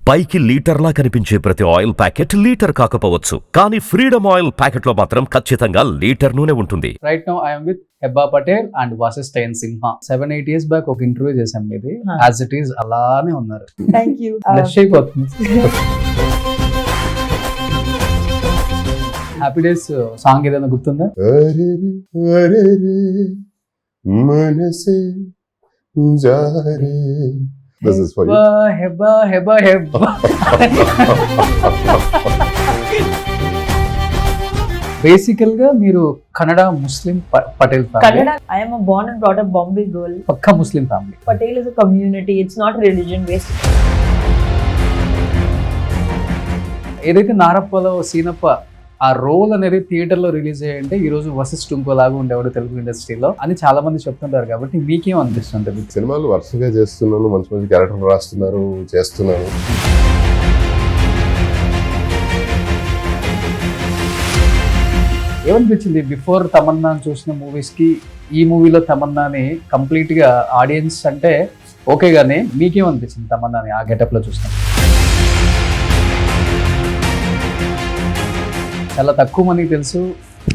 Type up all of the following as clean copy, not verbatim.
పైకి లీటర్లా కనిపించే ప్రతి ఆయిల్ ప్యాకెట్ లీటర్ కాకపోవచ్చు, కానీ ఫ్రీడమ్ ఆయిల్ ప్యాకెట్ లో మాత్రం ఖచ్చితంగా లీటర్ నూనె ఉంటుంది. Right now I'm with Hebba Patel and Vasishta Simha. 7-8 years back ఒక ఇంటర్వ్యూ చేశాం ఇది. యాజ్ ఇట్ ఈస్ అలానే ఉన్నారు. Thank you. బ్లష్ అయిపోతుంది. హ్యాపీ డేస్ సాంగ్ ఏదైనా గుర్తుందా? మనసే జారే. This is for you. Hebah Hebah Hebah. బేసికల్ గా మీరు Kannada Muslim Patel family. Kannada. I am a born and brought up Bombay girl. పక్కా ముస్లిం family. Patel is a community. It's not religion based. ఏదైతే నారప్పలో సీనప్ప ఆ రోల్ అనేది థియేటర్ లో రిలీజ్ అయ్యంటే ఈ రోజు వశిష్ఠ ఇంకోలాగా ఉండేవాడు తెలుగు ఇండస్ట్రీలో అని చాలా మంది చెప్తుంటారు. కాబట్టి మీకేం అనిపిస్తుంది? సినిమాలు వరుసగా చేస్తున్నాను, మంచి మంచి క్యారెక్టర్ రాస్తున్నారు, చేస్తున్నాను. ఏమనిపించింది బిఫోర్ తమన్నా చూసిన మూవీస్ కి ఈ మూవీలో తమన్నాని కంప్లీట్ గా ఆడియన్స్ అంటే ఓకే గానీ మీకేమనిపించింది తమన్నాని ఆ గెటప్ లో చూసిన? చాలా తక్కువ మందికి తెలుసు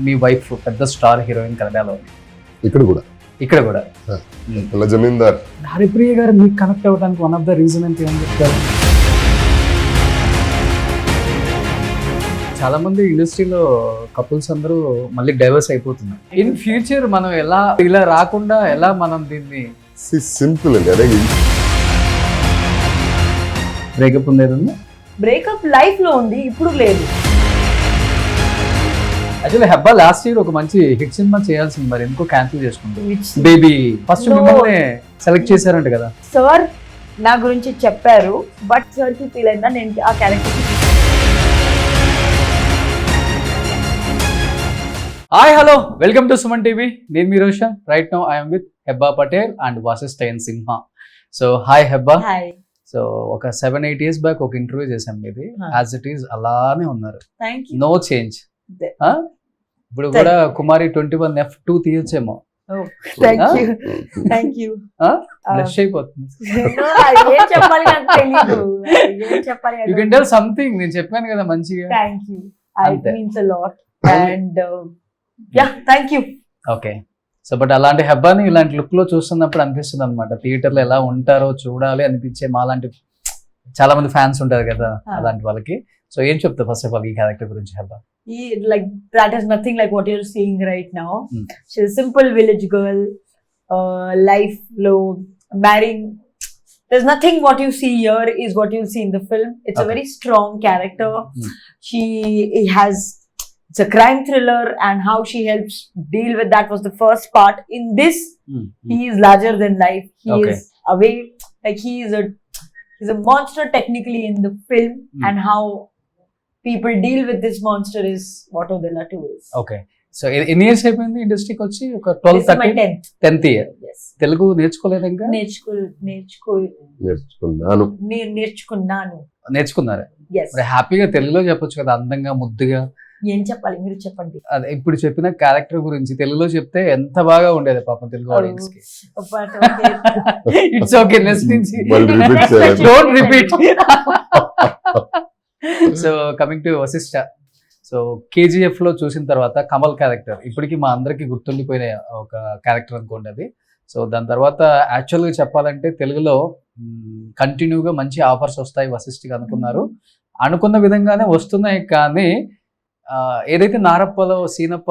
మీ వైఫ్ పెద్ద స్టార్ హీరోయిన్ కన్నడలో. ఇక్కడ కూడా అలా జమీందార్ హరిప్రియ గారు మీకు కనెక్ట్ అవ్వడానికి వన్ ఆఫ్ ద రీజన్ అంటే ఏం చెప్తారు? చాలా మంది ఇండస్ట్రీలో కపుల్స్ అందరూ మళ్ళీ డైవర్స్ అయిపోతున్నారు. ఇన్ ఫ్యూచర్ మనం ఎలా ఇలా రాకుండా ఎలా మనం దీన్ని సింపుల్ అండి. అదే బ్రేకప్ ఉండేది. బ్రేకప్ లైఫ్ లో ఉంది, ఇప్పుడు లేదు. యాక్చువల్లీ హెబ్బా లాస్ట్ ఇయర్ ఒక మంచి హిట్ సినిమా చేయాల్సింది, మరి ఎందుకో క్యాన్సిల్ చేసుకుంటాం. Which- baby first No. మిమ్మల్ని సెలెక్ట్ చేశారంట కదా. సార్ నా గురించి చెప్పారు, బట్ సార్ కి ఫీల్ అయిందా నేను ఆ character. Hi hello, welcome to Suman TV. నేను మీ Roshan. Right now I'm with Hebba Patel and Vasishta Simha. So hi Hebba. Hi. So ఒక 7-8 years బ్యాక్ ఒక ఇంటర్వ్యూ చేశాం ఇది. యాజ్ ఇట్ ఈస్ అలానే ఉన్నారు. Thank you. No change. ఇప్పుడు కూడా కుమారి 21F2 తీయొచ్చేమో. Thank you. Thank you. Blush అయిపోతుంది. ఏం చెప్పాలి నాకు తెలీదు. ఏం చెప్పాలి? You can tell something. నేను చెప్పాను కదా మంచిగా. Thank you. It అంతే. means a lot. And yeah, thank you. Okay. So but అలాంటి హెబ్బాని ఇలాంటి లుక్ లో చూస్తున్నప్పుడు అనిపిస్తుంది అనమాట, థియేటర్ లో ఎలా ఉంటారో చూడాలి అనిపించే మాలాంటి చాలా మంది ఫ్యాన్స్ ఉంటారు కదా, అలాంటి వాళ్ళకి. సో ఏం చెప్తా ఫస్ట్ ఆఫ్ ఆల్ ఈ క్యారెక్టర్ గురించి Hebah? Like that is nothing like what you're seeing right now. Hmm. She's a simple village girl, life low, marrying. There's nothing what you see here is what you'll see in the film. It's Okay. a very strong character. Hmm. She has, it's a crime thriller, and how she helps deal with that was the first part. In this, he is larger than life. He Okay. is away, like he's a monster technically in the film, and how people deal with this monster is what Odella 2 is. Okay. So ఎన్ని years అయిపోయింది ఇండస్ట్రీకి వచ్చి? ఒక This 12, is my 13, 10th. 10th year. Yes. Telugu నేర్చుకోలేదు ఇంకా? నేర్చుకున్నాను. నేర్చుకున్నారు. Yes. మరి హ్యాపీగా తెలుగులో చెప్పొచ్చు కదా, అందంగా ముద్దుగా. ఏం చెప్పాలి మీరు చెప్పండి. అదే ఇప్పుడు చెప్పిన క్యారెక్టర్ గురించి తెలుగులో చెప్తే ఎంత బాగా ఉండేది పాపం తెలుగు ఆడియన్స్ కి. But okay. ఇట్స్ ఓకే, మళ్ళీ repeat చేయాలి. Don't repeat. So coming to Vasishta. సో KGF లో చూసిన తర్వాత కమల్ క్యారెక్టర్ ఇప్పటికీ మా అందరికి గుర్తుండిపోయిన ఒక క్యారెక్టర్ అనుకోండి అది. సో దాని తర్వాత యాక్చువల్గా చెప్పాలంటే తెలుగులో కంటిన్యూగా మంచి ఆఫర్స్ వస్తాయి వశిష్ఠకి అనుకున్నారు. అనుకున్న విధంగానే వస్తున్నాయి. కానీ ఏదైతే నారప్పలో సీనప్ప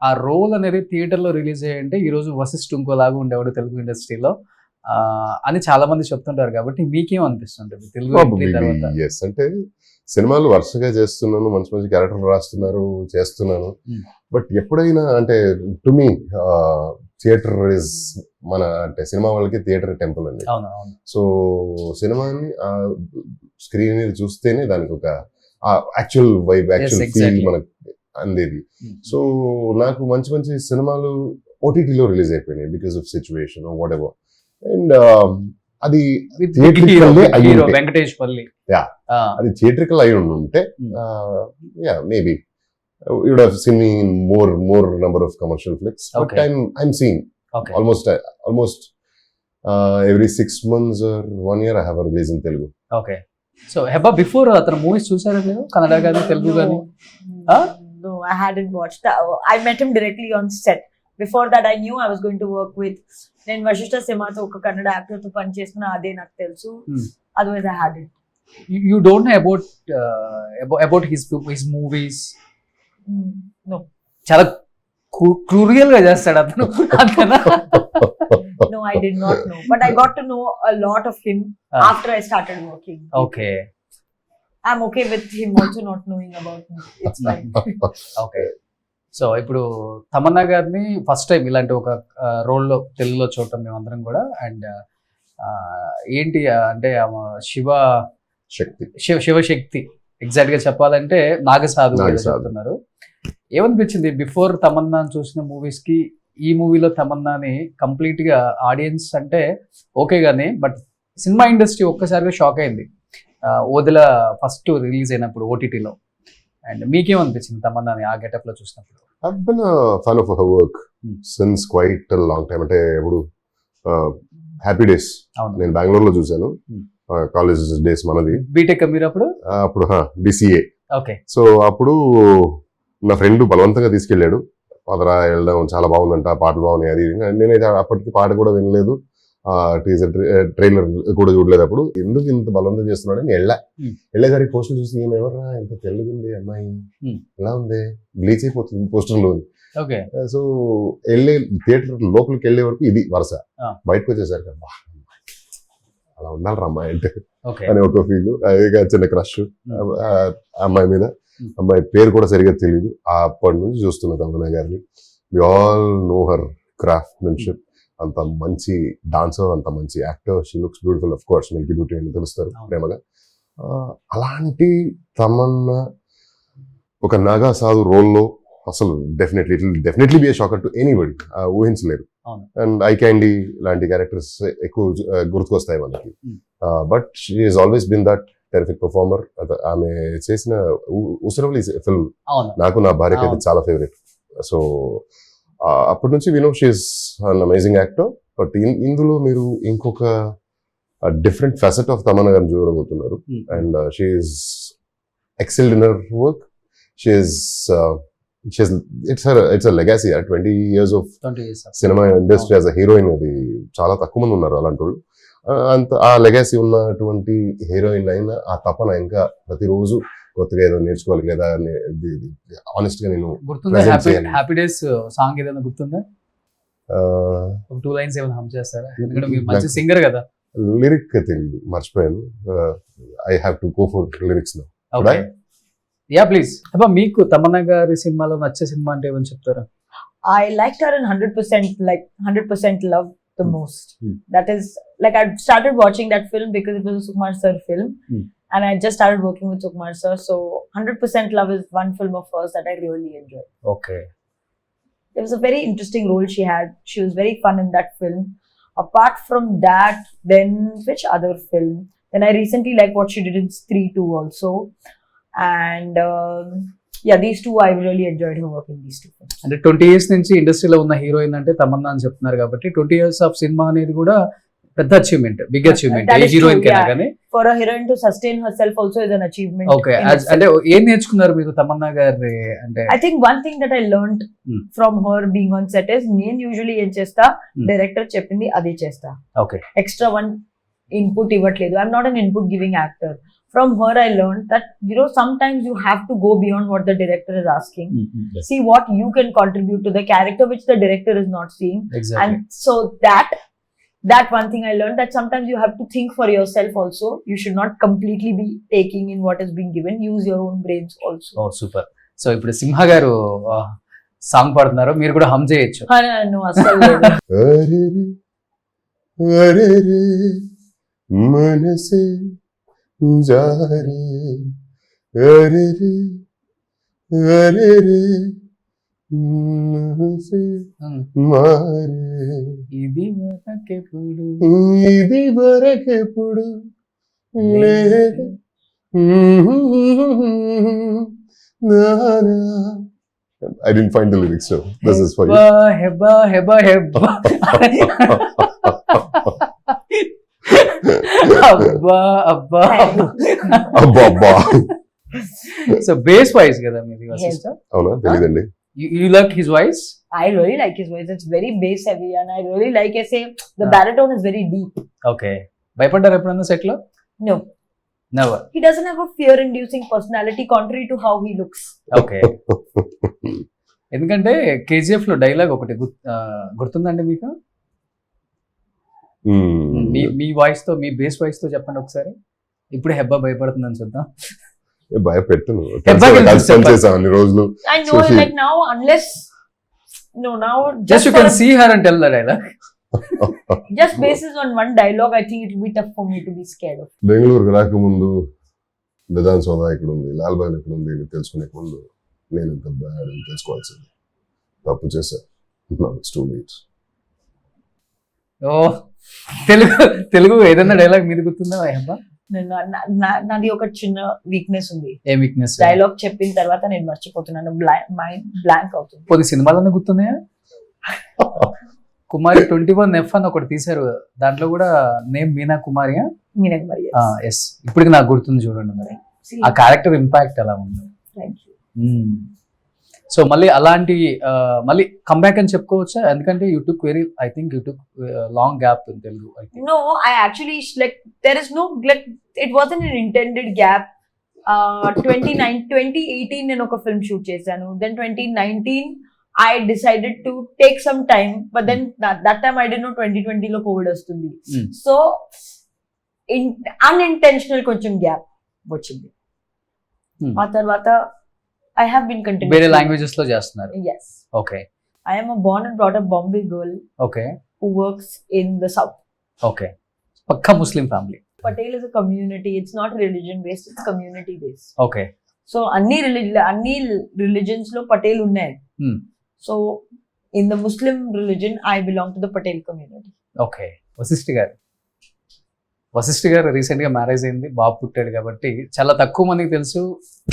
ఆ రోల్ అనేది థియేటర్ లో రిలీజ్ అయ్యంటే ఈ రోజు వశిష్ఠ ఇంకోలాగా ఉండేవాడు తెలుగు ఇండస్ట్రీలో అని చాలా మంది చెప్తుంటారు. కాబట్టి మీకేం అనిపిస్తుంది తెలుగు ఎంట్రీ తర్వాత? ఎస్, అంటే సినిమాలు వరుసగా చేస్తున్నాను, మంచి మంచి క్యారెక్టర్ రాస్తున్నారు, చేస్తున్నాను. బట్ ఎప్పుడైనా అంటే టు మీ థియేటర్ ఇస్ మన అంటే సినిమా వాళ్ళకి థియేటర్ టెంపుల్ అండి. అవును అవును. సో సినిమాని స్క్రీన్ మీద చూస్తేనే దానికి ఒక యాక్చువల్ వైబ్, యాక్చువల్ ఫీల్ మనకు అందేది. సో నాకు మంచి మంచి సినిమాలు ఓటీటీలో రిలీజ్ అయిపోయినాయి because of situation what ever. And అది వెంకటేష్ పల్లి అది థియేట్రికల్ అయి ఉంటే maybe you would have seen me in more number of commercial flicks. Okay. But I'm seeing Okay. almost every 6 months or 1 year I have a release in Telugu. Okay. So Hebah before అతను movies చూసారా మీరు, కన్నడ కానీ తెలుగు కానీ? No, I hadn't watched that. I met him directly on set. Before that, I knew I was going to work with. నేను వశిష్ఠ సినిమాతో ఒక Kannada actor తో పని చేసిన అదే నాకు తెలుసు. Otherwise, I hadn't. You don't know about his movies? No. చాలా క్రూరియల్ గా చేస్తాడు అతను. అంతేనా? No, I did not know. But I got to know a lot of him after I started working. Okay. I'm okay with him also not knowing about me. It's fine. Okay. So ఇప్పుడు తమన్నా గారిని first time ఇలాంటి ఒక రోల్లో తెలుగులో చూడటం మేమందరం కూడా. And ఏంటి అంటే శివశక్తి ఎగ్జాక్ట్ గా చెప్పాలంటే నాగసాధు చెప్తున్నారు. ఏమనిపించింది బిఫోర్ తమన్నా చూసిన మూవీస్ కి ఈ మూవీలో తమన్నాని కంప్లీట్ గా ఆడియన్స్ అంటే ఓకే గానీ, బట్ సినిమా ఇండస్ట్రీ ఒక్కసారిగా షాక్ అయింది ఓదిల ఫస్ట్ రిలీజ్ అయినప్పుడు ఓటీటీలో. అండ్ మీకేమనిపించింది తమన్నాని ఆ గెటప్ లో చూసినప్పుడు? I've been a fan of her work since quite a long time. అంటే ఇప్పుడు హ్యాపీ డేస్ నేను బెంగళూరులో చూశాను, కాలేజ్ డేస్ మనది. బీటెక్ మీరు అప్పుడు? అప్పుడు BCA. ఓకే. సో అప్పుడు నా ఫ్రెండ్ బలవంతంగా తీసుకెళ్ళాడు, పదరా వెళ్దాం చాలా బాగుందంట, పాటలు బాగున్నాయి అది. నేనైతే అప్పటికి పాట కూడా వినలేదు, టీజర్ ట్రైలర్ కూడా చూడలేదు. అప్పుడు ఎందుకు ఇంత బలవంతం చేస్తున్నాడు అని వెళ్ళేసరికి పోస్టర్ చూసి ఏమెవర్రా ఇంత తెల్లగుంది అమ్మాయి, ఎలా ఉంది, బ్లీచ్ అయిపోతుంది పోస్టర్ లో. సో థియేటర్ లోపలికి వెళ్ళే వరకు ఇది వరుస, బయటకు వచ్చేసరికి అలా ఉండాలి రా అమ్మాయి అంటే అని ఒక ఫీల్, అదిగా చిన్న క్రష్ అమ్మాయి మీద. అమ్మాయి పేరు కూడా సరిగా తెలియదు. అప్పటి నుంచి చూస్తున్నా తమన్నా గారిని. We all know her craftsmanship. అంత మంచి డాన్సర్, అంత మంచి actor. She looks beautiful. Of course milky beauty అని తెలుస్తారు ప్రేమగా. అలాంటి తమన్నా ఒక నాగా సాధు రోల్లో అసలు definitely be a shocker to anybody, ఊహించలేరు. అండ్ ఐ క్యాండీ లాంటి క్యారెక్టర్స్ ఎక్కువ గుర్తుకొస్తాయి వాళ్ళకి. But she is always been that terrific performer. ఆమె చేసిన ఉసరవలి ఫిల్మ్ నాకు నా భార్యకి అయితే చాలా ఫేవరెట్. సో అప్పటి నుంచి వినో she is an amazing actor. But ఇందులో మీరు ఇంకొక డిఫరెంట్ ఫెసెట్ ఆఫ్ తమన్నా గారిని చూడబోతున్నారు. And she is excelled in her work. It's a legacy. 20 years of cinema industry as a heroine, అది చాలా తక్కువ మంది ఉన్నారు అలాంటి వాళ్ళు. అంత ఆ లెగాసీ ఉన్నటువంటి హీరోయిన్ అయినా ఆ తపన ఇంకా ప్రతిరోజు కొత్తగా ఏదో నేర్చుకోవాలి లేదా ఆనెస్ట్ గా నేను హ్యాపీ డేస్ సాంగ్ ఏదైనా గుర్తుందా? 2 lines ఏమైనా హమ్ చేస్తారా? ఎందుకంటే మీరు మంచి సింగర్ కదా. లిరిక్ తెలియదు, మర్చిపోయాను. I have to go for lyrics now. Yeah please. అబ్బా మీకు తమన్నా గారి సినిమాలో నచ్చే సినిమా అంటే ఏమని చెప్తారా? I liked her in 100% love the most. That is like I started watching that film because it was a Sukumar sir film, and I just started working with Sukumar sir. So 100% love is one film of hers that I really enjoyed. Okay. It was a very interesting role she had. She was very fun in that film. Apart from that, then which other film? Then I recently liked what she did in Stree 2 also. And yeah, these two I really enjoyed her work in these two films. అంటే 20 years నుంచి ఇండస్ట్రీలో ఉన్న heroine అంటే తమన్నా అని చెప్తున్నారు కాబట్టి 20 years of cinema అనేది కూడా పెద్ద అచీవ్మెంట్, బిగ్ అచీవ్మెంట్ ఏ హీరోయిన్ కైనా కానీ. For a heroine to sustain herself also is an achievement. Okay. అంటే ఏం నేర్చుకున్నారు మీరు తమన్నా గారి అంటే? I think one thing that I learned from her being on set is నేను usually ఏం చేస్తా, డైరెక్టర్ చెప్పింది అదే చేస్తా. Okay. Extra one input ఇవ్వట్లేదు. I'm not an input giving actor. From her I learned that sometimes you have to go beyond what the director is asking. Yes. See what you can contribute to the character which the director is not seeing. Exactly. And so that one thing I learned, that sometimes you have to think for yourself also. You should not completely be taking in what is being given. Use your own brains also. Oh, super. So ఇప్పుడు సింహ గారు song పాడుతున్నారు, మీరు కూడా హమ్ చేయొచ్చు. No, అసలు లేదు. మనసే జారే అరే రే అరే రే మనసే మారే ఇది వరకెప్పుడు లేదు నానా. I didn't find the lyrics, so this is for you. Heba heba heba. అబ్బా అబ్బా అబ్బా అబ్బా సో బేస్ వాయిస్ కదా మీది వశిష్ఠ. అవునా తెలియదండి. You like his voice? I really like his voice. It's very bass heavy, and I really like. I say the baritone is very deep. Okay. భయపడ్డారు ఎప్పుడన్నా సెట్ లో? No, never. he doesn't have a fear-inducing personality, contrary to how he looks. Okay. ఎందుకంటే KGF లో dialogue ఒకటి గుర్తుందండి మీకు? మీ voice తో, మీ base voice తో చెప్పండి ఒకసారి. ఇప్పుడు హెబ్బా భయపడుతుందని చూద్దాం. భయపెట్టును చెప్పండి. పనిచేసాం అన్ని రోజులు. I know, So like now, unless no, now just you for can see her and tell the dialogue. just basis on one dialogue, I think it will be tough for me to be scared of. బెంగళూరుకి రాకముందు విధాన్ సౌధ ఇక్కడ ఉంది, లాల్ బాగ్ ఇక్కడ ఉంది అని తెలుసుకునే ముందు నేను ఇంత బ్యాడ్ అని తెలుసుకోవాల్సింది. తప్పు చేశాను. Too late. ఓ తెలుగు ఏదైనా డైలాగ్ మీద గుర్తుందా హెబ్బా? నాది ఒక చిన్న వీక్నెస్ ఉంది. ఏ వీక్నెస్? డైలాగ్ చెప్పిన తర్వాత నేను మర్చిపోతున్నాను, మైండ్ బ్లాంక్ అవుతుంది. కొద్ది సినిమాలన్నీ గుర్తున్నాయా? కుమారి 21F అని ఒకటి తీశారు, దాంట్లో కూడా నేమ్ మీనా కుమారియా? మీనా కుమారి. ఎస్, ఇప్పటికి నాకు గుర్తుంది చూడండి. మరి ఆ క్యారెక్టర్ ఇంపాక్ట్ ఎలా ఉంది? Thank you. సో మళ్ళీ అలాంటి మళ్ళీ కంబ్యాక్ అని చెప్పుకోవచ్చా? ఎందుకంటే you took I think you took long gap in Telugu. No, I actually like there is no like it wasn't an intended gap. 2018 నేను ఒక ఫిల్మ్ షూట్ చేశాను. Then 2019 I decided to take some time, but then that time I didn't know 2020 లో Covid వస్తుంది. So unintentional కొంచెం gap వచ్చింది. ఆ తర్వాత I have been continuing. వేరే లాంగ్వేజెస్ లో చేస్తున్నారు? Yes. Okay. I am a born and brought up Bombay girl. Okay. Who works in the south. Okay. పక్కా ముస్లిం family. Patel is a community. It's not religion based. It's community based. Okay. So అన్ని religions లో పటేల్ ఉన్నాయి. So in the Muslim religion I belong to the Patel community. Okay. Vasishta garu recent గా marriage అయింది, బాబు పుట్టాడు. కాబట్టి చాలా తక్కువ మందికి తెలుసు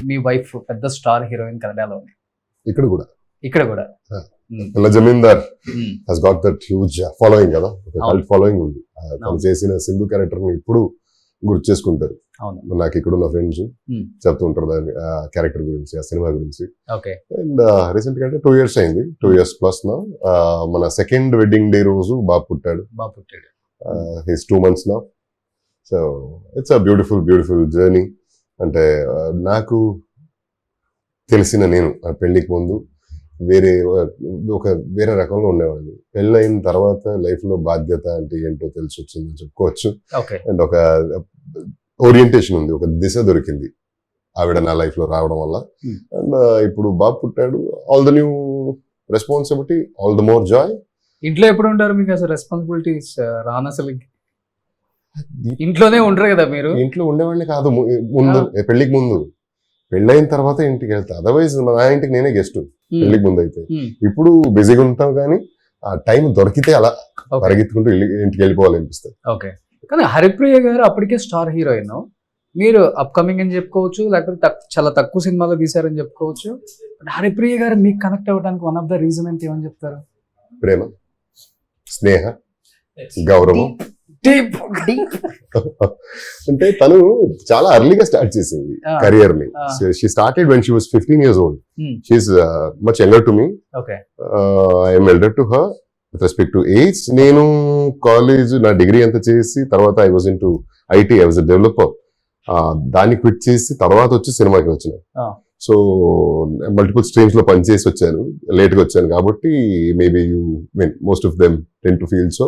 మీ వైఫ్ పెద్ద స్టార్ హీరోయిన్ కన్నడలో. ఇక్కడ కూడా కూడా జమీందార్ has got that huge following కదా, కల్ట్ ఫాలోయింగ్ ఉంది. తను చేసిన సింధు క్యారెక్టర్ ని ఇప్పుడు గుర్తు చేసుకుంటారు. నాకు ఇక్కడ ఉన్న ఫ్రెండ్స్ చెప్తూ ఉంటారు దాని క్యారెక్టర్ గురించి, ఆ సినిమా గురించి. అండ్ రీసెంట్ గా అంటే 2 years అయింది, 2 years ప్లస్ నా. మన సెకండ్ వెడ్డింగ్ డే రోజు బాబు పుట్టాడు. హిస్ 2 months నా. So it's a beautiful journey. అంటే నాకు తెలిసిన నేను పెళ్లికి ముందు వేరే రకంలో ఉండేవాడిని. పెళ్ళైన తర్వాత లైఫ్ లో బాధ్యత అంటే ఏంటో తెలిసి వచ్చిందని చెప్పుకోవచ్చు. అండ్ ఒక ఓరియంటేషన్ ఉంది, ఒక దిశ దొరికింది ఆవిడ నా లైఫ్ లో రావడం వల్ల. అండ్ ఇప్పుడు బాబు పుట్టాడు. All the new responsibility, all the more Joy. ఇంట్లో ఎప్పుడు ఉంటారు మీకు అసలు రెస్పాన్సిబిలిటీస్ రాను? అసలు ఇంట్లోనే ఉంటారు కదా మీరు? ఇంట్లో ఉండేవాడిని కాదు ముందు, పెళ్లికి ముందు. పెళ్ళైన తర్వాత ఇంటికి వెళ్తా. అదర్వైజ్ నా ఇంటికి నేనే గెస్ట్ పెళ్లికి ముందు అయితే. ఇప్పుడు బిజీగా ఉంటాం కానీ ఆ టైం దొరికితే అలా పరిగెత్తుకుంటూ ఇంటికి వెళ్ళిపోవాలనిపిస్తుంది. ఓకే. కానీ హరిప్రియ గారు అప్పటికే స్టార్ హీరోయిన్, మీరు అప్కమింగ్ అని చెప్పుకోవచ్చు, లేకపోతే చాలా తక్కువ సినిమాలో తీశారని చెప్పుకోవచ్చు. బట్ హరిప్రియ గారు మీకు కనెక్ట్ అవ్వడానికి వన్ ఆఫ్ ద రీజన్ అంటే ఏమని చెప్తారు? ప్రేమ, స్నేహ, గౌరవం. అంటే తను చాలా అర్లీగా స్టార్ట్ చేసింది కెరియర్ ని. She started when she was 15 years old. She is much younger to me. I am elder to her with respect to age. నేను కాలేజ్ నా డిగ్రీ అంతా చేసి తర్వాత I was in to IT, I was a developer. దాన్ని quit చేసి తర్వాత వచ్చి సినిమాకి వచ్చిన. సో మల్టిపుల్ స్ట్రీమ్స్ లో పనిచేసి వచ్చాను, లేట్ గా వచ్చాను కాబట్టి maybe you mean most of them tend to feel so.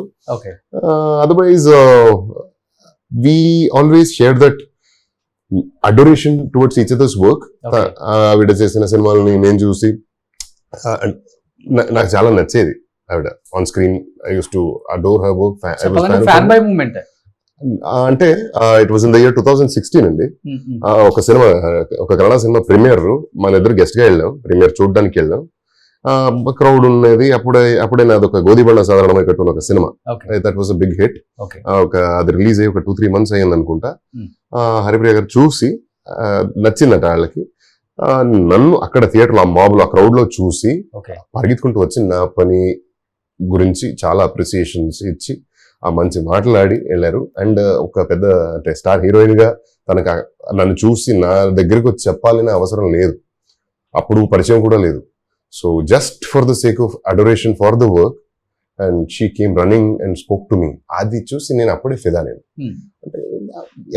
Otherwise we always share that adoration towards each other's work. ఆవిడ చేసిన సినిమాలని నేను చూసి నాకు చాలా నచ్చేది ఆవిడ on screen. I use to adore her work. Fan boy moment అంటే it was in the year 2016 అండి. ఒక సినిమా, ఒక కన్నడ సినిమా ప్రీమియర్ మన ఇద్దరు గెస్ట్ గా వెళ్ళాం, ప్రీమియర్ చూడడానికి వెళ్ళాం. క్రౌడ్ ఉన్నది. అప్పుడే నాది ఒక గోదిబండ సాధారణమై కట్టున్న ఒక సినిమా. That was a big hit. అది రిలీజ్ అయ్యి ఒక 2-3 months అయ్యింది అనుకుంటా. హరిప్రియ గారు చూసి నచ్చిందట వాళ్ళకి. నన్ను అక్కడ థియేటర్ లో ఆ మాబ్ లో ఆ క్రౌడ్ లో చూసి పరిగెత్తుకుంటూ వచ్చి నా పని గురించి చాలా అప్రిసియేషన్స్ ఇచ్చి ఆ మంచి మాట్లాడి వెళ్ళారు. అండ్ ఒక పెద్ద అంటే స్టార్ హీరోయిన్ గా తనకు నన్ను చూసి నా దగ్గరికి వచ్చి చెప్పాలనే అవసరం లేదు, అప్పుడు పరిచయం కూడా లేదు. So just for the sake of adoration for the work and she came running and spoke to me. అది చూసి నేను అప్పుడే ఫిదా. నేను అంటే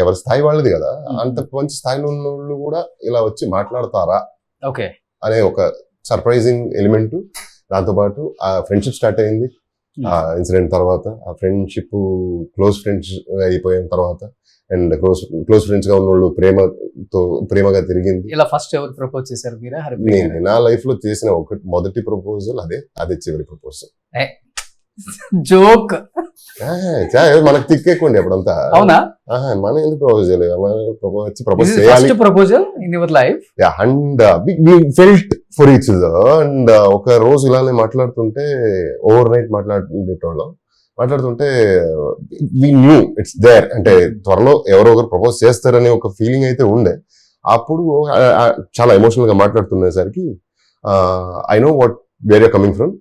ఎవరి స్థాయి వాళ్ళది కదా, అంత మంచి స్థాయిలో ఉన్న వాళ్ళు కూడా ఇలా వచ్చి మాట్లాడతారా ఓకే అనే ఒక సర్ప్రైజింగ్ ఎలిమెంట్. దాంతోపాటు ఆ ఫ్రెండ్షిప్ స్టార్ట్ అయింది ఆ ఇన్సిడెంట్ తర్వాత. ఆ ఫ్రెండ్షిప్ క్లోజ్ ఫ్రెండ్స్ అయిపోయిన తర్వాత అండ్ క్లోజ్ ఫ్రెండ్స్ గా ఉన్న వాళ్ళు ప్రేమగా తిరిగింది. ఇలా ఫస్ట్ ఎవరు ప్రపోజ్ చేశారు మీరా? నేను నా లైఫ్ లో చేసిన మొదటి ప్రపోజల్ అదే చివరి ప్రపోజల్. జోక్. మనకు తిక్కేకండి అప్పుడంతా. అవునా? మనం ఎందుకు ప్రపోజ్ చేయలేదు, ప్రపోజ్ చేయాలి. Proposal in your life. And we felt for each other. And ఒక రోజు ఇలానే మాట్లాడుతుంటే ఓవర్ నైట్ మాట్లాడుతుంటే వి న్యూ ఇట్స్ దేర్, అంటే త్వరలో ఎవరో ఒకరు ప్రపోజ్ చేస్తారనే ఒక ఫీలింగ్ అయితే ఉండే. అప్పుడు చాలా ఎమోషనల్ గా మాట్లాడుతునేసరికి I know where you're coming from,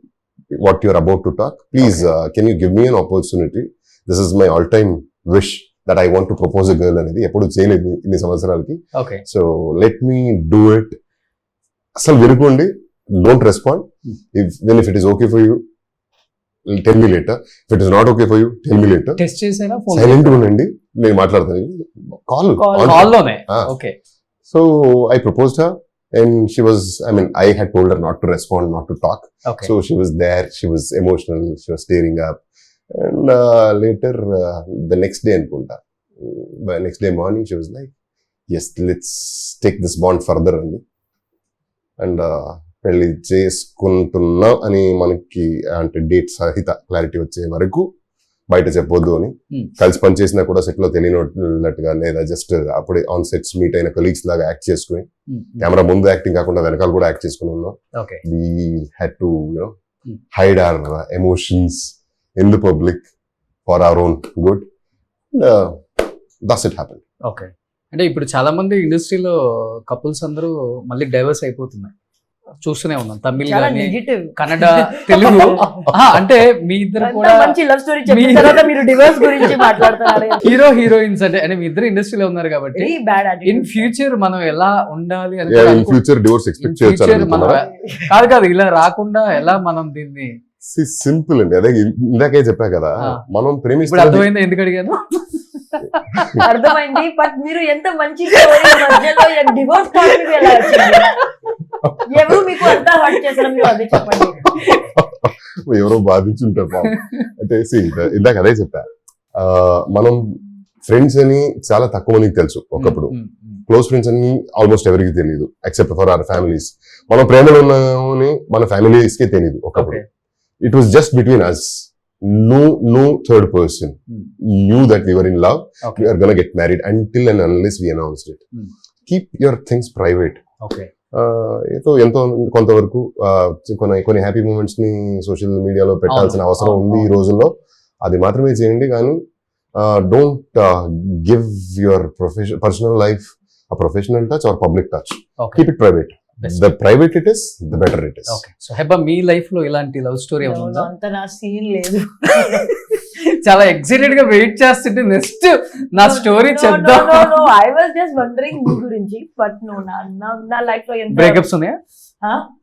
what you're about to talk. Please, can you give me an opportunity? This is my all-time wish that I want to propose a girl అనేది ఎప్పుడు చేయలేదు ఇన్ని సంవత్సరాలకి. Okay. So let me do it. అసలు వినుకోండి, don't respond. If it is okay for you, tell me later. If it is not okay for you, tell me later. Test చేసారా? Silent ఉండండి, నేను మాట్లాడతాను. కాల్ లోనే. Okay. So I proposed her. And she was, I had told her not to respond, not to talk. Okay. So she was there, she was emotional, she was tearing up. And later, the next day, by next day morning, she was like, yes, let's take this bond further. And పెళ్లి చేసుకుంటున్నా అని మనకి అంటే date సహిత clarity వచ్చే వరకు బయట చెప్పొద్దు అని. కలిసి పనిచేసినా కూడా సెట్ లో తెలియనట్టుగా లేదా జస్ట్ అప్పుడే ఆన్ సెట్స్ మీట్ అయిన కొలీగ్స్ లాగా యాక్ట్ చేసుకుని, కెమెరా ముందు యాక్టింగ్ కాకుండా వెనకాల కూడా యాక్ట్ చేసుకుని ఉన్నాం. We had to hide our emotions in the public for our own good. That's it happened. Okay. అంటే ఇప్పుడు చాలా మంది ఇండస్ట్రీలో కపుల్స్ అందరూ మళ్ళీ డైవర్స్ అయిపోతున్నాయి, చూస్తూనే ఉన్నాం. తమిళ్ గానీ, కన్నడ, తెలుగు. అంటే మీ ఇద్దరు కూడా మంచి లవ్ స్టోరీ చెప్పిన తర్వాత మీరు డివోర్స్ గురించి మాట్లాడుతున్నారు. హీరో హీరోయిన్స్ అంటే మీ ఇద్దరు ఇండస్ట్రీలో ఉన్నారు కాబట్టి ఇన్ ఫ్యూచర్ మనం ఎలా ఉండాలి అని ఫ్యూచర్ డివోర్స్ ఎక్స్పెక్ట్ చేయొచ్చు. కాదు ఇలా రాకుండా ఎలా మనం దీన్ని సింపుల్ అండి. అదే ఇందాకే చెప్పా కదా, మనం ప్రేమిస్తే అర్థమైంది ఎందుకు అడిగాను. అర్థమైంది. బట్ మీరు ఎంత మంచి మధ్యలో డివోర్స్ టాపిక్ ఎలా వచ్చింది? ఎవరు మీకు అంతా హర్ట్ చేశారు మీరు అదే చెప్పండి. ఎవరో బాధించుంటారు అంటే ఇందాక అదే చెప్పా, మనం ఫ్రెండ్స్ అని చాలా తక్కువ మందికి తెలుసు ఒకప్పుడు. క్లోజ్ ఫ్రెండ్స్ అని ఆల్మోస్ట్ ఎవరికి తెలియదు ఎక్సెప్ట్ ఫర్ అవర్ ఫ్యామిలీస్. మనం ప్రేమలో ఉన్నామని మన ఫ్యామిలీస్ కే తెలియదు ఒకప్పుడు. It was just between us. No third person knew that we were in love. We are gonna get married until and unless we announced it. Keep your things private. Okay. ఎంతో కొంతవరకు కొన్ని happy moments ని social మీడియాలో పెట్టాల్సిన అవసరం ఉంది ఈ రోజుల్లో. అది మాత్రమే చేయండి, కానీ don't give your personal life a professional touch or public touch. Keep it private. The private it is, the better it is. Okay. So Hebah మీ లైఫ్ లో ఇలాంటి లవ్ స్టోరీ ఏమైనా ఉందా? అంత నా సీన్ లేదు. చాలా ఎక్సైటెడ్ గా వెయిట్ చేస్తుంటే నెక్స్ట్ నా స్టోరీ చెప్దాం. No, I was just wondering మీ గురించి. బట్ నో, నా లైఫ్ లో ఎంత బ్రేకప్స్ ఉన్నాయా?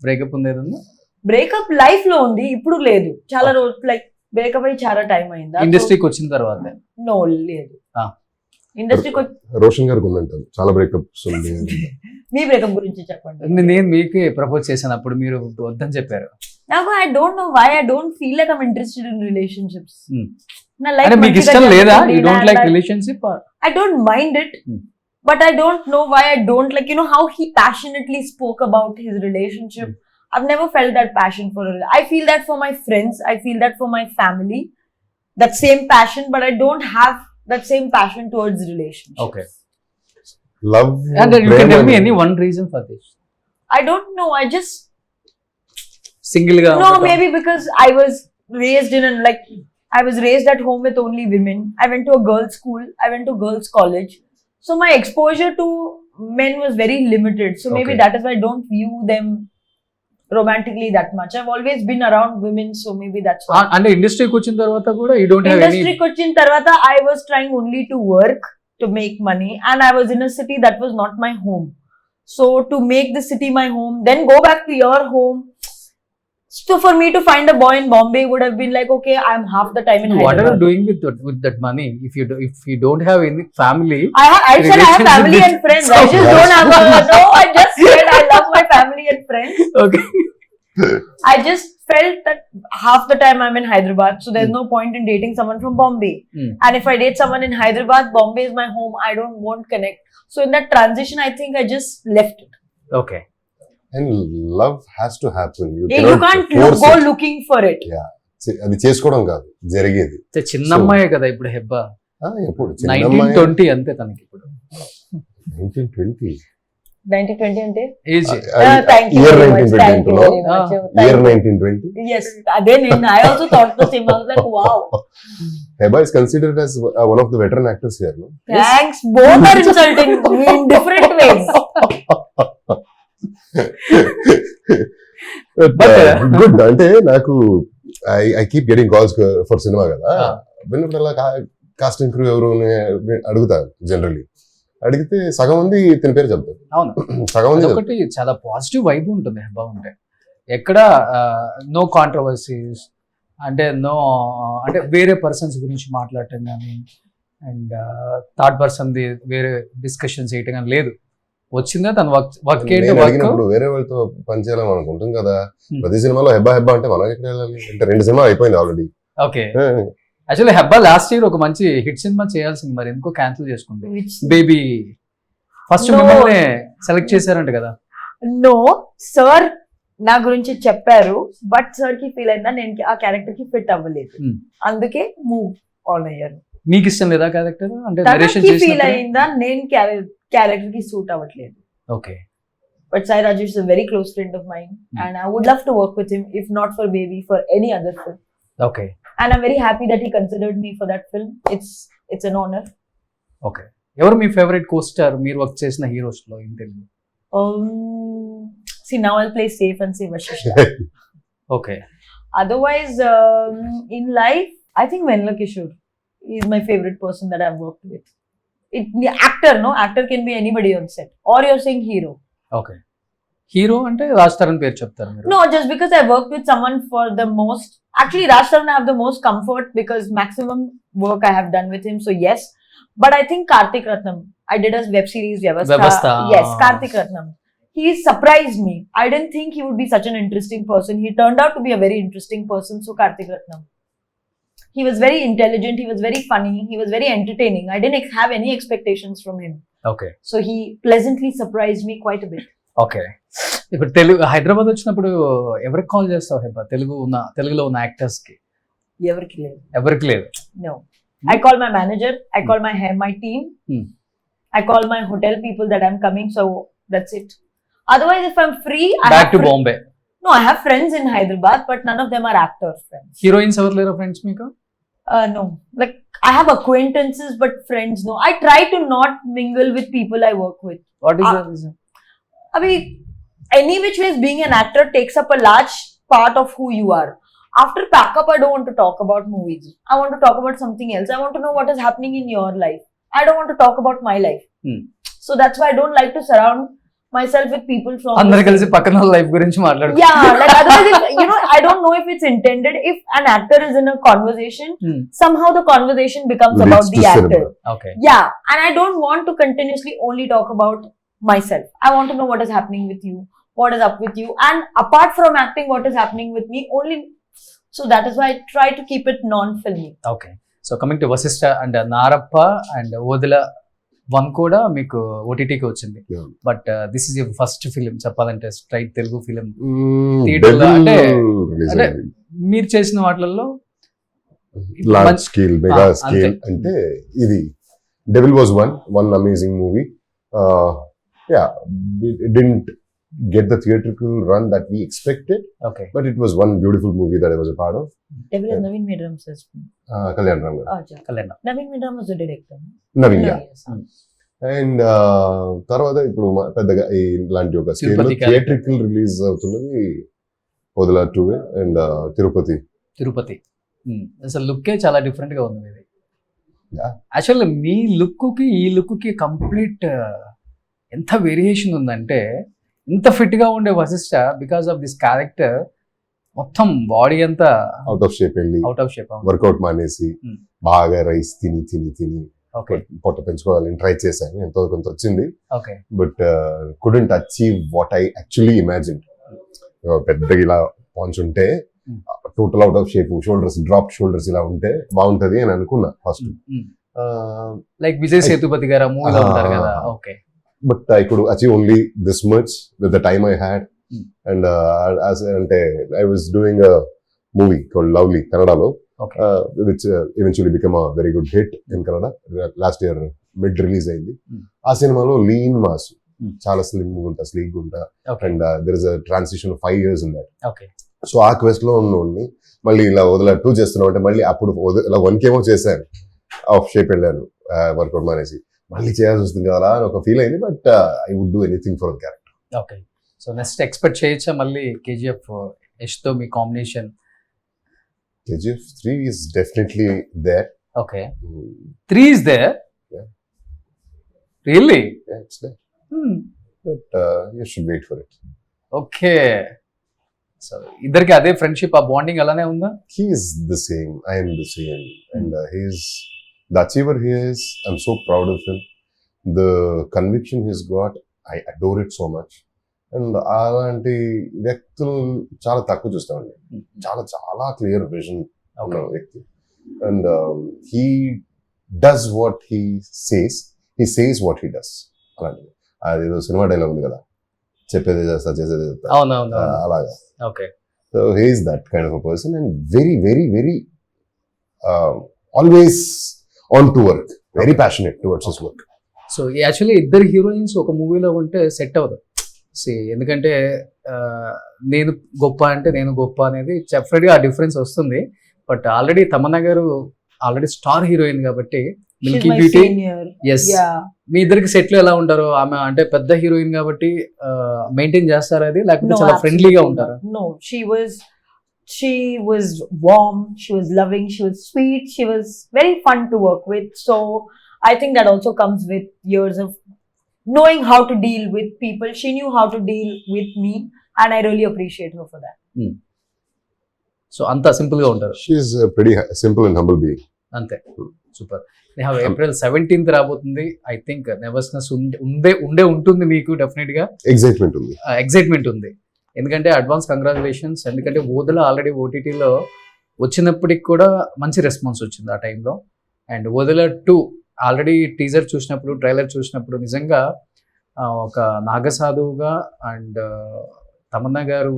బ్రేకప్ ఉంది ఏదన్నా? బ్రేకప్ లైఫ్ లో ఉంది, ఇప్పుడు లేదు. చాలా రోజు లైక్ బ్రేకప్ అయ్యి చాలా టైం అయిందా ఇండస్ట్రీకి వచ్చిన తర్వాత? నో, లేదు. ఇండస్ట్రీకి రోషన్ గారికి ఉందంటారు చాలా బ్రేకప్స్ ఉంది. మీ బ్రేకప్ గురించి చెప్పండి. నేను మీకే ప్రపోజ్ చేశాను, అప్పుడు మీరు వద్దని చెప్పారు. నాకు I don't know why I don't feel like I am interested in relationships. నా లైఫ్ అంటే మీకు ఇష్టం లేదా? You don't like relationship? I don't mind it, but I don't know why I don't like, how he passionately spoke about his relationship. I've never felt that passion for it. I feel that for my friends, I feel that for my family, that same passion, but I don't have that same passion towards relationships. Okay. Love. And you can tell me any one reason for this? I don't know. I just single ga. No, maybe because I was raised in I was raised at home with only women. I went to a girls' school. I went to girls' college. So my exposure to men was very limited. So maybe that is why I don't view them romantically that much. I've always been around women, so maybe that's why. అంటే ఇండస్ట్రీకి వచ్చిన తర్వాత కూడా you don't have any Industry kochin tarvata, I was trying only to work to make money, and I was in a city that was not my home. So to make the city my home, then go back to your home. So for me to find a boy in Bombay would have been like, okay, I'm half the time in what are you Hyderabad. doing with that money if you don't have any family? I said I have Relationship family with- and friends. I just don't have no, I just said I love my family and friends. Okay. I just felt that half the time I'm in Hyderabad, so there's no point in dating someone from Bombay. And if I date someone in Hyderabad, Bombay is my home. I don't want connect. So in that transition, I think I just left it. Okay. And love has to happen. You can't go looking for it. అది చేసుకోవడం కాదు, జరిగేది. చిన్న అమ్మాయే కదా ఇప్పుడు హెబ్బా, ఎప్పుడు 1920 అంతే తనకి ఇప్పుడు 1920 1920 ante? Age. Thank you Year very much. 1920 Thank you very much. Thank Year you. 1920. Yes, again, I also thought the same. I was like, wow. Heba is considered as one of the veteran actors here, no? Thanks. Both are insulting me in different ways. Good. అంటే నాకు I keep getting calls for cinema కదా, విన్నప్పుడల్లా casting crew ఎవరు అడుగుతారు. Generally అడిగితే సగం మంది తిన పేరు చెప్తారు. అవును, సగం మంది ఒకటి చాలా పాజిటివ్ వైబ్ ఉంటుంది హెబ్బా ఉంటే. ఎక్కడ నో కాంట్రవర్సీస్, అంటే నో అంటే వేరే పర్సన్స్ గురించి మాట్లాడటం కానీ అండ్ థర్డ్ పర్సన్ది వేరే డిస్కషన్స్ చేయటం కానీ లేదు. వచ్చిందా తన వర్క్ ఏంటి వర్క్. అడిగినప్పుడు వేరే వాళ్ళతో పనిచేయాలని అనుకుంటాం కదా. ప్రతి సినిమాలో హెబ్బా హెబ్బా అంటే మనం ఎక్కడ వెళ్ళాలి అంటే 2 సినిమాలు అయిపోయింది already. Okay, actually Hebah last year ఒక మంచి హిట్ సినిమా చేయాల్సింది, మరి ఎందుకో క్యాన్సిల్ చేసుకుంది. Baby first No. మిమ్మల్ని సెలెక్ట్ చేశారంట కదా. No, sir నా గురించి చెప్పారు, బట్ సార్ కి ఫీల్ అయిందా నేను ఆ క్యారెక్టర్ కి ఫిట్ అవ్వలేదు, అందుకే మూవ్ ఆన్ అయ్యారు. మీకు ఇష్టం లేదా క్యారెక్టర్ అంటే నరేషన్ తనకి ఫీల్ చేసినప్పుడు? అయిందా నేను క్యారెక్టర్ కి సూట్ అవ్వట్లేదు. Okay. But Sai Rajesh is a very close friend of mine, and I would love to work with him, if not for Baby, for any other film. Okay. And I'm very happy that he considered me for that film. It's an honor. Okay. ఎవరు మీ favourite co-star మీరు work చేసిన heroes లో in Telugu? See, now I'll play safe and say Vashishta. Okay. Otherwise, in life, I think Venla Kishore is my favorite person that I've worked with. The actor, no? Actor can be anybody on set. Or you're saying hero. Okay. Hero అంటే రాజ్ తరుణ్ పేరు చెప్తారు మీరు? No, just because I worked with someone for the most... Actually, Raj Taran I have the most comfort because maximum work I have done with him. So yes. But I think Karthik Ratnam. I did a web series, Vyavastha. Yes, Karthik Ratnam. He surprised me. I didn't think he would be such an interesting person. He turned out to be a very interesting person. So Karthik Ratnam. He was very intelligent. He was very funny. He was very entertaining. I didn't have any expectations from him. Okay. So he pleasantly surprised me quite a bit. Okay. ఇప్పుడు హైదరాబాద్ వచ్చినప్పుడు ఎవరికి call చేస్తావు హెబ్బా? తెలుగులో ఉన్న actors కి ఎవరికి లేదు. ఎవరికి లేదు? No. I call my manager. I call my team. I call my hotel people that I'm coming. So that's it. Otherwise, if I'm free, back to Bombay. No, I have friends in Hyderabad, but none of them are actor friends. Heroines ఎవరు లేరు friends మీకు? No. Like, I have acquaintances, but friends, no. I try to not mingle with people I work with. What is the reason? I mean, any which ways, being an actor takes up a large part of who you are. After pack up, I don't want to talk about movies. I want to talk about something else. I want to know what is happening in your life. I don't want to talk about my life. So that's why I don't like to surround myself with people from... అందరు కలిసి పక్కన life గురించి మాట్లాడుకో. Yeah, like otherwise, I don't know if it's intended. If an actor is in a conversation, somehow the conversation becomes Leads about to the actor. cinema. Okay. Yeah, and I don't want to continuously only talk about myself. I want to know what is happening with you, what is up with you, and apart from acting, what is happening with me only. So that is why I try to keep it non-filmy. Okay. So coming to Vasishta and Narappa and Odela 1 కూడా మీకు ఓటీటీకి వచ్చింది. Yeah. But this is your first film చెప్పాలంటే, straight Telugu film. థియేటర్లో అంటే మీరు చేసిన వాటిల్లో లార్జ్ స్కేల్, మెగా అంతే. స్కేల్ అంటే ఇది devil was one amazing movie. It didn't get the theatrical run that we expected, okay. but it was one beautiful movie that I was a part of. Devil is Naveen Medram's husband. Kalyan Ram garu. Acha. Kalyan. Naveen Medram was the director. Naveen, yeah. Yes. And తర్వాత ఇప్పుడు పెద్దగా ఇలాంటి ఒక scale Tirupati theatrical release అవుతున్నది వదిలా 2 and Tirupati. Tirupati. అసలు లుక్కే చాలా different గా ఉంది మీది. Yeah. యాక్చువల్లీ మీ లుక్ కి ఈ లుక్ కి కంప్లీట్ ఎంత వేరియేషన్ ఉందంటే, ఇంత ఫిట్ గా ఉండే Vasishta because of this character మొత్తం బాడీ అంతా అవుట్ ఆఫ్ షేప్ వెళ్ళి అవుట్ ఆఫ్ షేప్. వర్కౌట్ మానేసి Hmm. బాగా రైస్ తిని ఓకే పొట్ట పెంచుకోవాలని ట్రై చేశాను. ఎంతో కొంత వచ్చింది, okay but couldn't achieve what I actually imagine. పెద్దగా ఇలా పాంచ్ ఉంటే total out of shape, shoulders drop shoulders ఇలా ఉంటే బాగుంటది అని అనుకున్నా ఫస్ట్. లైక్ విజయ్ సేతుపతి గారు మూవీలో ఉంటారు కదా. Okay but I could achieve only this much with the time I had. And అంటే I was doing a movie called Lovely కన్నడలో, okay which eventually become a very good hit in Kannada. Last year mid release అయింది. ఆ సినిమాలో lean mass, చాలా slim ఉంటా, sleek ఉంటా, okay and there is a transition of 5 years in that. Okay so ఆ quest లో ఉన్నోడిని మళ్ళీ ఇలా వదిలా 2 చేస్తున్నాం అంటే, మళ్ళీ అప్పుడు ఇలా 1 చేశాను, ఆఫ్ షేప్ వెళ్ళాను వర్కౌట్ మానేసి, మళ్ళీ చేయాల్సి వస్తుంది కదా అని ఒక ఫీల్ అయింది. But I would do anything for the character. Okay. So next expect చేయొచ్చా మళ్ళీ కేజీఎఫ్ యష్ తో మీ combination? KGF 3 is definitely there. ఓకే 3 is there? Yeah. Really? Yeah, it's there. But you should wait for it. Okay. So ఇద్దరికి అదే friendship, ఆ bonding అలానే ఉందా? He is the same, I am the same, and he is the achiever he is. I'm so proud of him. The conviction he's got, I adore it so much. And అలాంటి వ్యక్తులు చాలా తక్కువ చూస్తామండి. చాలా చాలా clear vision ఉన్న వ్యక్తి. And he does what he says what he does. అలాంటిది అదేదో సినిమా డైలాగ్ ఉంది కదా, చెప్పేది చేస్తా చేసేది చెప్తా, అవునవును. అలాగా. Okay. So he is that kind of a person and very very very always on to work, very passionate towards his work. So actually ఇద్దరు హీరోయిన్స్ ఒక మూవీలో ఉంటే సెట్ అవ్వదు. ఎందుకంటే నేను గొప్ప అంటే నేను గొప్ప అనేది డెఫినెట్గా ఆ డిఫరెన్స్ వస్తుంది. బట్ ఆల్రెడీ తమన్నా గారు ఆల్రెడీ స్టార్ హీరోయిన్ కాబట్టి మిల్కీ బ్యూటీ. ఎస్, మీ ఇద్దరికి సెట్లు ఎలా ఉంటారు? ఆమె అంటే పెద్ద హీరోయిన్ కాబట్టి మెయింటైన్ చేస్తారా అది, లేకపోతే చాలా ఫ్రెండ్లీగా ఉంటారా? No, she was warm, she was loving, she was sweet, she was very fun to work with. So I think that also comes with years of knowing how to deal with people. She knew how to deal with me and I really appreciate her for that. So అంత simple గా ఉంటారు. She is a pretty simple and humble being. అంతే, super. April 17th రాబోతుంది. I think nervousness ఉండే ఉంటుంది మీకు definite గా. Excitement ఉంది. ఎందుకంటే అడ్వాన్స్ కంగ్రాచులేషన్స్. ఎందుకంటే ఓదల ఆల్రెడీ ఓటీటీలో వచ్చినప్పటికి కూడా మంచి రెస్పాన్స్ వచ్చింది ఆ టైంలో. అండ్ ఓదల 2 ఆల్రెడీ టీజర్ చూసినప్పుడు, ట్రైలర్ చూసినప్పుడు నిజంగా ఒక నాగసాధువుగా అండ్ తమన్నా గారు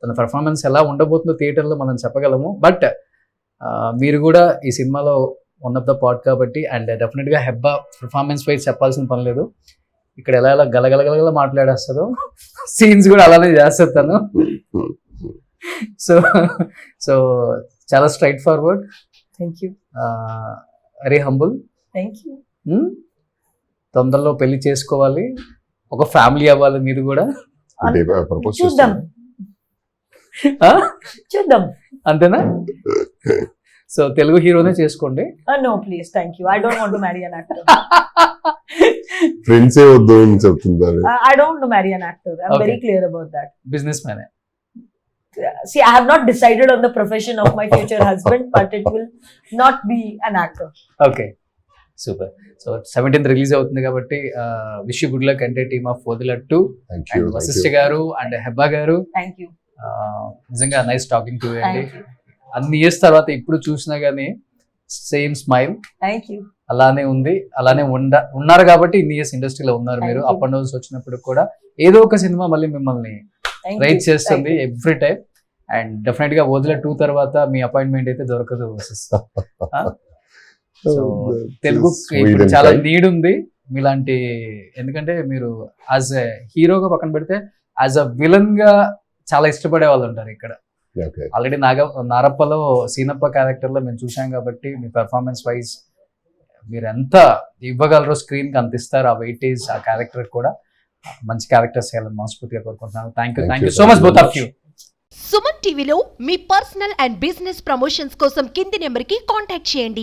తన పర్ఫార్మెన్స్ ఎలా ఉండబోతుందో థియేటర్లో మనం చెప్పగలము. బట్ మీరు కూడా ఈ సినిమాలో వన్ ఆఫ్ ద పార్ట్ కాబట్టి, అండ్ డెఫినెట్గా హెబ్బా పర్ఫార్మెన్స్ వైజ్ చెప్పాల్సిన పని లేదు. ఇక్కడ ఎలా ఎలా గలగలగలగల మాట్లాడేస్తుందో సీన్స్ కూడా అలానే చేస్తారు తను. సో చాలా straight forward. Thank you. Very humble. Thank you. తొందరలో పెళ్లి చేసుకోవాలి, ఒక ఫ్యామిలీ అవ్వాలి మీరు కూడా. చూద్దాం. అంతేనా? సో తెలుగు హీరోనే చేసుకోండి. No, please, thank you. I don't want to marry an actor. Friends ఏ వద్దు అని చెప్తున్నారు. I don't want to marry an actor. I'm Okay. very clear about that. Business మ్యానే. See, I have not decided on the profession of my future husband, but it will not be an actor. Okay, super. So 17th release అవుతుంది కాబట్టి wish you good luck అంటే team of Odela 2 Thank and you. Vasishta garu and Hebah garu. Thank you. నిజంగా nice talking to అండి. Thank you. అన్ని years తర్వాత ఇప్పుడు చూసినా గానీ సేమ్ స్మైల్ Thank you. అలానే ఉంది, అలానే ఉన్నారు కాబట్టి ఇన్ని ఇయర్స్ ఇండస్ట్రీలో ఉన్నారు మీరు. Thank you. Up and downs వచ్చినప్పుడు కూడా ఏదో ఒక సినిమా మళ్ళీ మిమ్మల్ని Thank రైట్ you. చేస్తుంది Thank you. Every time. And definite గా ఓదల 2 తర్వాత మీ అపాయింట్మెంట్ అయితే దొరకదు. సో తెలుగు ఇప్పుడు చాలా నీడ్ ఉంది మీలాంటి. ఎందుకంటే మీరు యాజ్ ఎ హీరోగా పక్కన పెడితే యాజ్ అ విలన్ గా చాలా ఇష్టపడే వాళ్ళు ఉంటారు ఇక్కడ. Okay. ఆల్రెడీ నారప్పలో సీనప్ప క్యారెక్టర్ లో మేము చూసాం కాబట్టి మీ పెర్ఫార్మెన్స్ వైజ్ మీరు ఎంత ఇవ్వగలరో స్క్రీన్ కి అంత ఇస్తారు. ఆ వెయిటేజ్ ఆ క్యారెక్టర్ కూడా మంచి క్యారెక్టర్స్ చేయాలని మనస్ఫూర్తిగా కోరుకుంటున్నాను. Thank you so much both of you. Suman టీవీలో మీ పర్సనల్ అండ్ బిజినెస్ ప్రమోషన్స్ కోసం కింది నెంబర్కి కాంటాక్ట్ చేయండి.